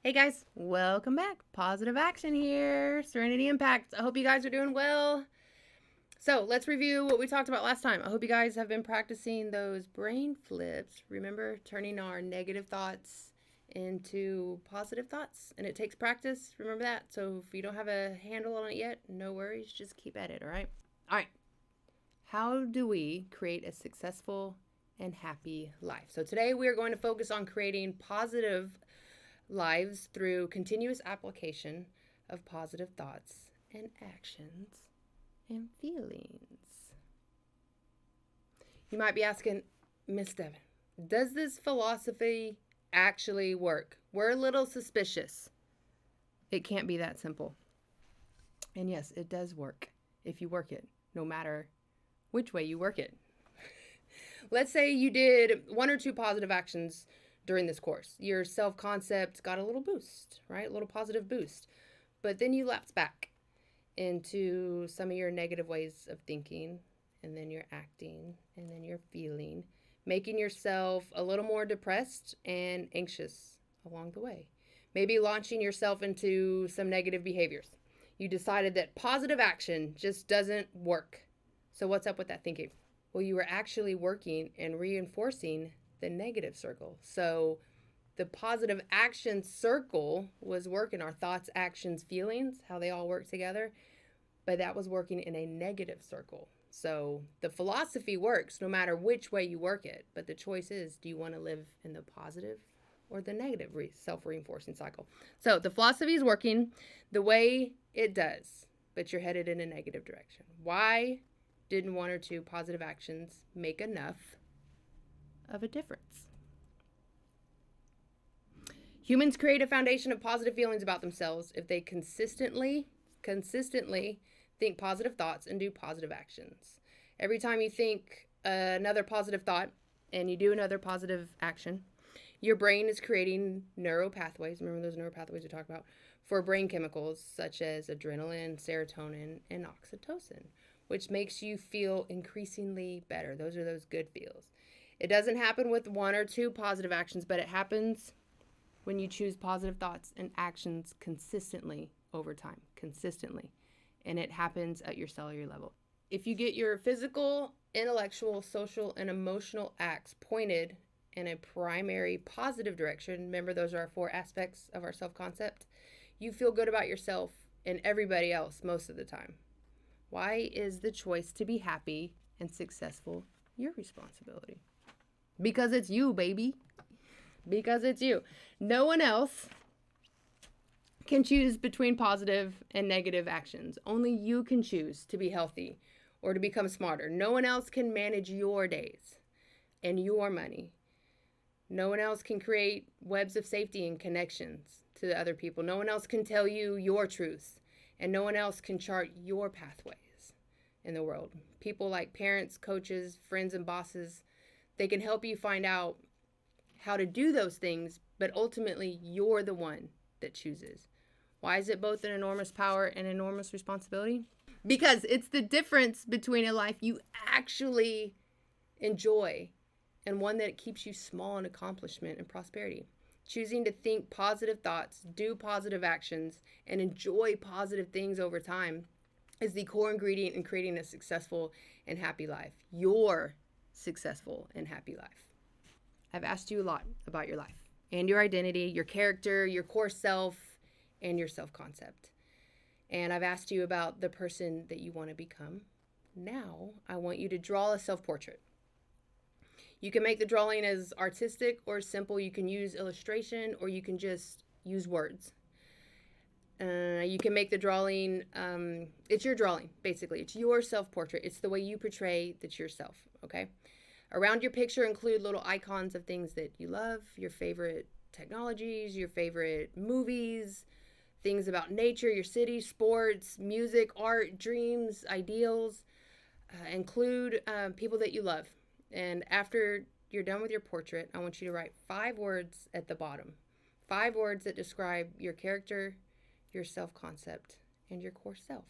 Hey guys, welcome back. Positive Action here, Serenity Impact. I hope you guys are doing well. So let's review what we talked about last time. I hope you guys have been practicing those brain flips. Remember, turning our negative thoughts into positive thoughts. And it takes practice. Remember that. So if you don't have a handle on it yet, no worries. Just keep at it, all right? All right. How do we create a successful and happy life? So today we are going to focus on creating positive lives through continuous application of positive thoughts and actions and feelings. You might be asking, Miss Devon, does this philosophy actually work? We're a little suspicious. It can't be that simple. And yes, it does work if you work it, no matter which way you work it. Let's say you did one or two positive actions during this course. Your self concept got a little boost, right? A little positive boost. But then you lapse back into some of your negative ways of thinking, and then you're acting, and then you're feeling, making yourself a little more depressed and anxious along the way. Maybe launching yourself into some negative behaviors. You decided that positive action just doesn't work. So, what's up with that thinking? Well, you were actually working and reinforcing the negative circle. So the positive action circle was working our thoughts, actions, feelings, how they all work together, but that was working in a negative circle. So the philosophy works no matter which way you work it, but the choice is, do you want to live in the positive or the negative self-reinforcing cycle? So the philosophy is working the way it does, but you're headed in a negative direction. Why didn't one or two positive actions make enough of a difference? Humans create a foundation of positive feelings about themselves if they consistently think positive thoughts and do positive actions. Every time you think another positive thought and you do another positive action, your brain is creating neural pathways. Remember those neural pathways we talked about for brain chemicals such as adrenaline, serotonin, and oxytocin, which makes you feel increasingly better. Those are those good feels. It doesn't happen with one or two positive actions, but it happens when you choose positive thoughts and actions consistently over time, consistently. And it happens at your cellular level. If you get your physical, intellectual, social, and emotional acts pointed in a primary positive direction, remember those are our four aspects of our self-concept, you feel good about yourself and everybody else most of the time. Why is the choice to be happy and successful your responsibility? Because it's you, baby. Because it's you. No one else can choose between positive and negative actions. Only you can choose to be healthy or to become smarter. No one else can manage your days and your money. No one else can create webs of safety and connections to other people. No one else can tell you your truth, and no one else can chart your pathways in the world. People like parents, coaches, friends, and bosses, they can help you find out how to do those things, but ultimately you're the one that chooses. Why is it both an enormous power and enormous responsibility? Because it's the difference between a life you actually enjoy and one that keeps you small in accomplishment and prosperity. Choosing to think positive thoughts, do positive actions, and enjoy positive things over time is the core ingredient in creating a successful and happy life. Your successful and happy life. I've asked you a lot about your life and your identity, your character, your core self, and your self-concept. And I've asked you about the person that you want to become. Now, I want you to draw a self-portrait. You can make the drawing as artistic or simple. You can use illustration or you can just use words. You can make the drawing, it's your drawing, basically. It's your self-portrait. It's the way you portray that's yourself, okay? Around your picture include little icons of things that you love, your favorite technologies, your favorite movies, things about nature, your city, sports, music, art, dreams, ideals. Include people that you love. And after you're done with your portrait, I want you to write 5 words at the bottom. 5 words that describe your character, your self-concept, and your core self.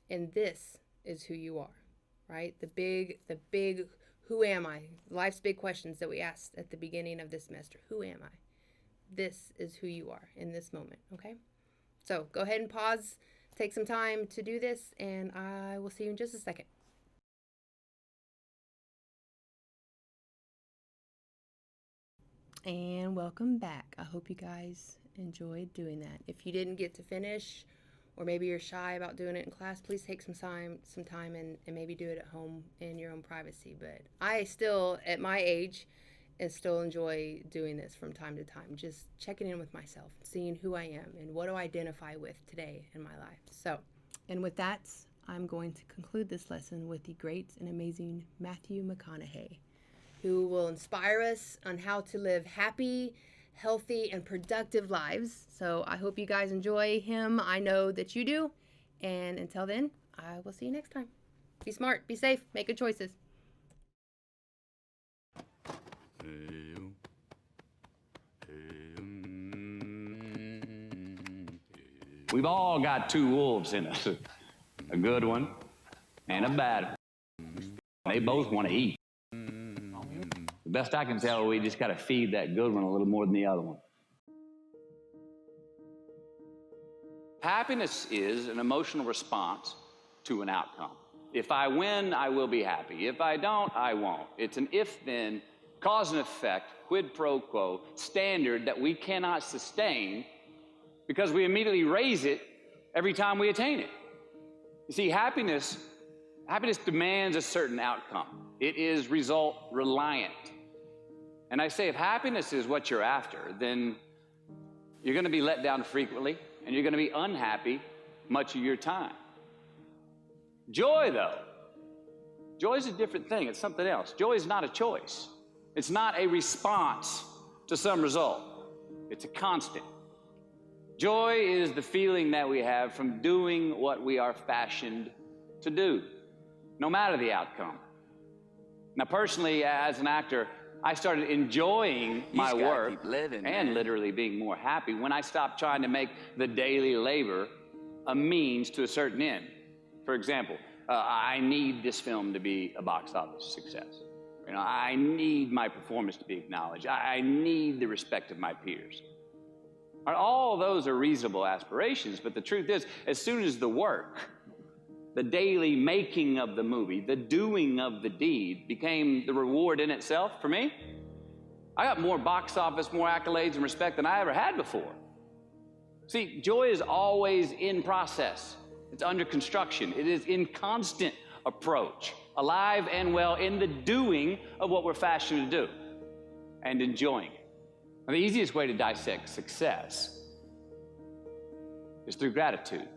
And this is who you are, right? The big, who am I? Life's big questions that we asked at the beginning of this semester. Who am I? this is who you are in this moment, okay? So go ahead and pause, take some time to do this, and I will see you in just a second. And welcome back. I hope you guys enjoyed doing that. If you didn't get to finish, or maybe you're shy about doing it in class, please take some time and maybe do it at home in your own privacy. But I still, at my age, and still enjoy doing this from time to time, just checking in with myself, seeing who I am and what do I identify with today in my life. So, and with that, I'm going to conclude this lesson with the great and amazing Matthew McConaughey, who will inspire us on how to live happy, healthy, and productive lives. So I hope you guys enjoy him. I know that you do. And until then, I will see you next time. Be smart, be safe, make good choices. We've all got two wolves in us, a good one and a bad one. They both want to eat. The best I can tell, we just got to feed that good one a little more than the other one. Happiness is an emotional response to an outcome. If I win, I will be happy. If I don't, I won't. It's an if-then, cause and effect, quid pro quo standard that we cannot sustain because we immediately raise it every time we attain it. You see, happiness demands a certain outcome. It is result reliant. And I say, if happiness is what you're after, then you're going to be let down frequently, and you're going to be unhappy much of your time. Joy, though, joy is a different thing. It's something else. Joy is not a choice. It's not a response to some result. It's a constant. Joy is the feeling that we have from doing what we are fashioned to do, no matter the outcome. Now, personally, as an actor, I started enjoying my work and literally being more happy when I stopped trying to make the daily labor a means to a certain end. For example, I need this film to be a box office success. You know, I need my performance to be acknowledged. I need the respect of my peers. All those are reasonable aspirations, but the truth is, as soon as the work, the daily making of the movie, the doing of the deed became the reward in itself for me, I got more box office, more accolades and respect than I ever had before. See, joy is always in process. It's under construction. It is in constant approach, alive and well in the doing of what we're fashioned to do and enjoying it. Now, the easiest way to dissect success is through gratitude.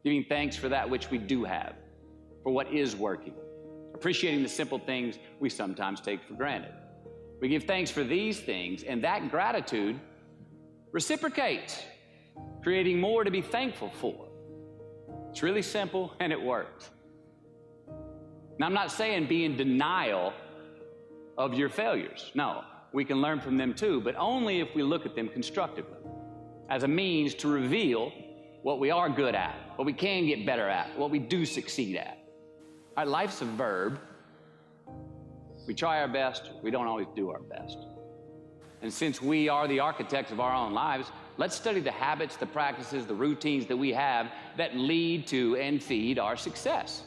Giving thanks for that which we do have, for what is working. Appreciating the simple things we sometimes take for granted. We give thanks for these things, and that gratitude reciprocates, creating more to be thankful for. It's really simple, and it works. Now, I'm not saying be in denial of your failures. No, we can learn from them too, but only if we look at them constructively, as a means to reveal what we are good at, what we can get better at, what we do succeed at. All right, life's a verb. We try our best, we don't always do our best. And since we are the architects of our own lives, let's study the habits, the practices, the routines that we have that lead to and feed our success,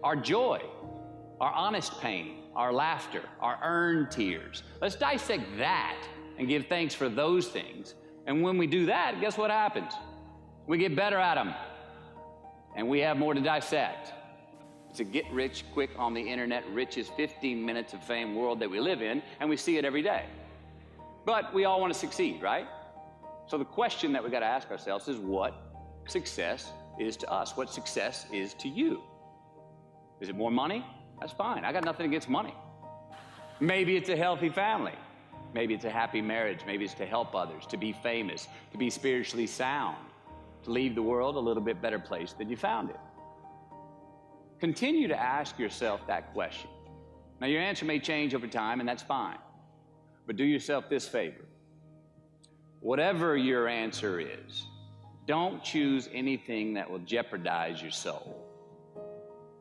our joy, our honest pain, our laughter, our earned tears. Let's dissect that and give thanks for those things. And when we do that, guess what happens? We get better at them, and we have more to dissect. It's a get-rich-quick on the internet, richest 15 minutes of fame world that we live in, and we see it every day. But we all want to succeed, right? So the question that we got to ask ourselves is what success is to us, what success is to you. Is it more money? That's fine. I got nothing against money. Maybe it's a healthy family. Maybe it's a happy marriage. Maybe it's to help others, to be famous, to be spiritually sound, to leave the world a little bit better place than you found it. Continue to ask yourself that question. Now, your answer may change over time, and that's fine. But do yourself this favor. Whatever your answer is, don't choose anything that will jeopardize your soul.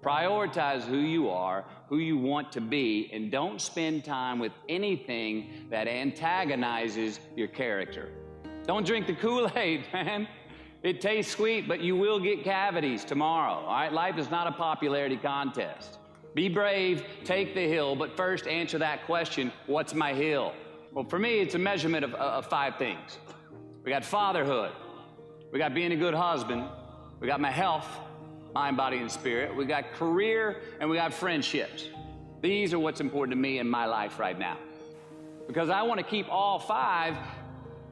Prioritize who you are, who you want to be, and don't spend time with anything that antagonizes your character. Don't drink the Kool-Aid, man. It tastes sweet, but you will get cavities tomorrow, all right? Life is not a popularity contest. Be brave, take the hill, but first answer that question, what's my hill? Well, for me, it's a measurement of 5 things. We got fatherhood. We got being a good husband. We got my health, mind, body, and spirit. We got career, and we got friendships. These are what's important to me in my life right now. Because I want to keep all 5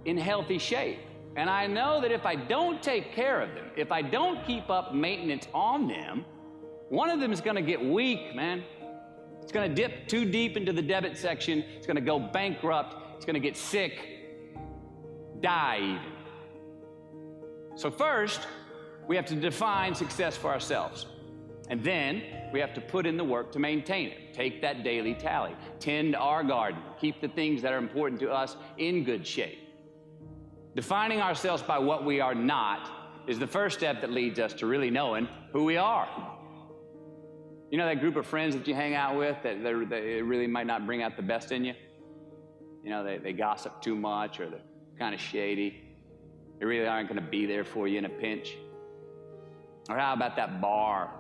in healthy shape. And I know that if I don't take care of them, if I don't keep up maintenance on them, one of them is going to get weak, man. It's going to dip too deep into the debit section. It's going to go bankrupt. It's going to get sick, die even. So first, we have to define success for ourselves. And then we have to put in the work to maintain it. Take that daily tally. Tend our garden. Keep the things that are important to us in good shape. Defining ourselves by what we are not is the first step that leads us to really knowing who we are. You know that group of friends that you hang out with that they really might not bring out the best in you? You know, they gossip too much, or they're kind of shady. They really aren't going to be there for you in a pinch. Or how about that bar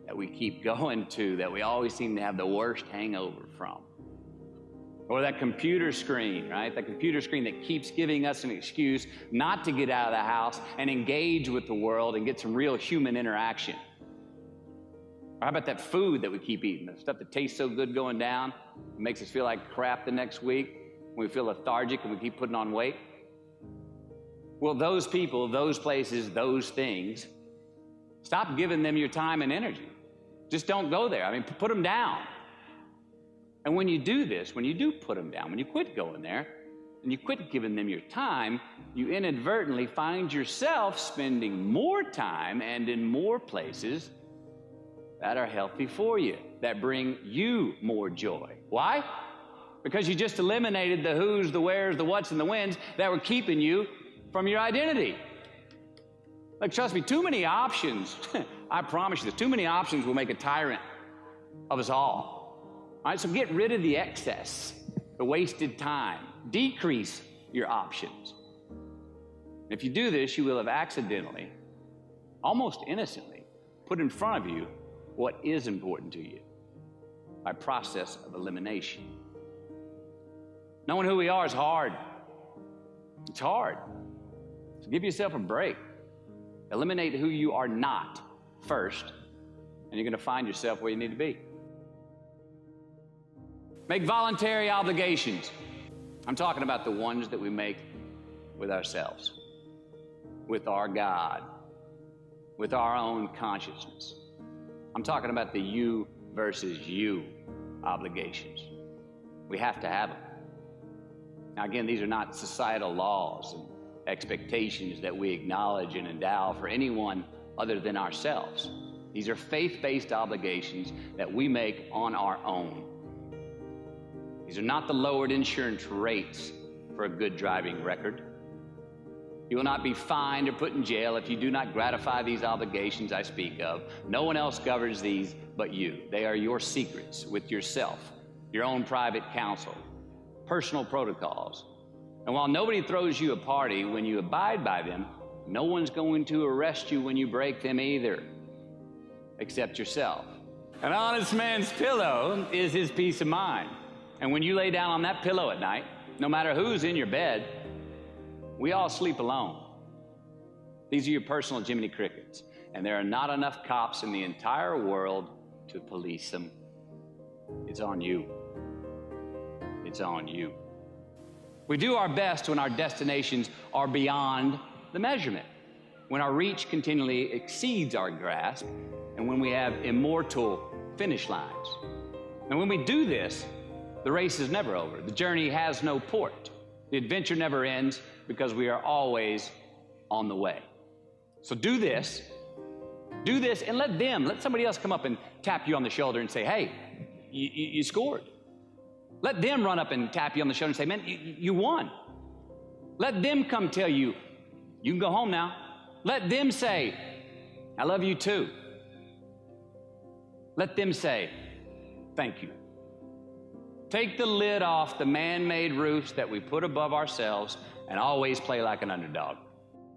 that we keep going to that we always seem to have the worst hangover from? Or that computer screen, right? That computer screen that keeps giving us an excuse not to get out of the house and engage with the world and get some real human interaction. Or how about that food that we keep eating, the stuff that tastes so good going down, it makes us feel like crap the next week, when we feel lethargic and we keep putting on weight? Well, those people, those places, those things, stop giving them your time and energy. Just don't go there. I mean, put them down. And when you do this, when you do put them down, when you quit going there, and you quit giving them your time, you inadvertently find yourself spending more time and in more places that are healthy for you, that bring you more joy. Why? Because you just eliminated the who's, the where's, the what's, and the when's that were keeping you from your identity. Like, trust me, too many options, I promise you, too many options will make a tyrant of us all. All right, so get rid of the excess, the wasted time. Decrease your options. If you do this, you will have accidentally, almost innocently, put in front of you what is important to you by process of elimination. Knowing who we are is hard. It's hard. So give yourself a break. Eliminate who you are not first, and you're going to find yourself where you need to be. Make voluntary obligations. I'm talking about the ones that we make with ourselves, with our God, with our own consciousness. I'm talking about the you versus you obligations. We have to have them. Now, again, these are not societal laws and expectations that we acknowledge and endow for anyone other than ourselves. These are faith-based obligations that we make on our own. These are not the lowered insurance rates for a good driving record. You will not be fined or put in jail if you do not gratify these obligations I speak of. No one else governs these but you. They are your secrets with yourself, your own private counsel, personal protocols. And while nobody throws you a party when you abide by them, no one's going to arrest you when you break them either, except yourself. An honest man's pillow is his peace of mind. And when you lay down on that pillow at night, no matter who's in your bed, we all sleep alone. These are your personal Jiminy Crickets, and there are not enough cops in the entire world to police them. It's on you. It's on you. We do our best when our destinations are beyond the measurement, when our reach continually exceeds our grasp, and when we have immortal finish lines. And when we do this, the race is never over. The journey has no port. The adventure never ends because we are always on the way. So do this, and let somebody else come up and tap you on the shoulder and say, hey, you scored. Let them run up and tap you on the shoulder and say, man, you won. Let them come tell you, you can go home now. Let them say, I love you too. Let them say, thank you. Take the lid off the man-made roofs that we put above ourselves and always play like an underdog.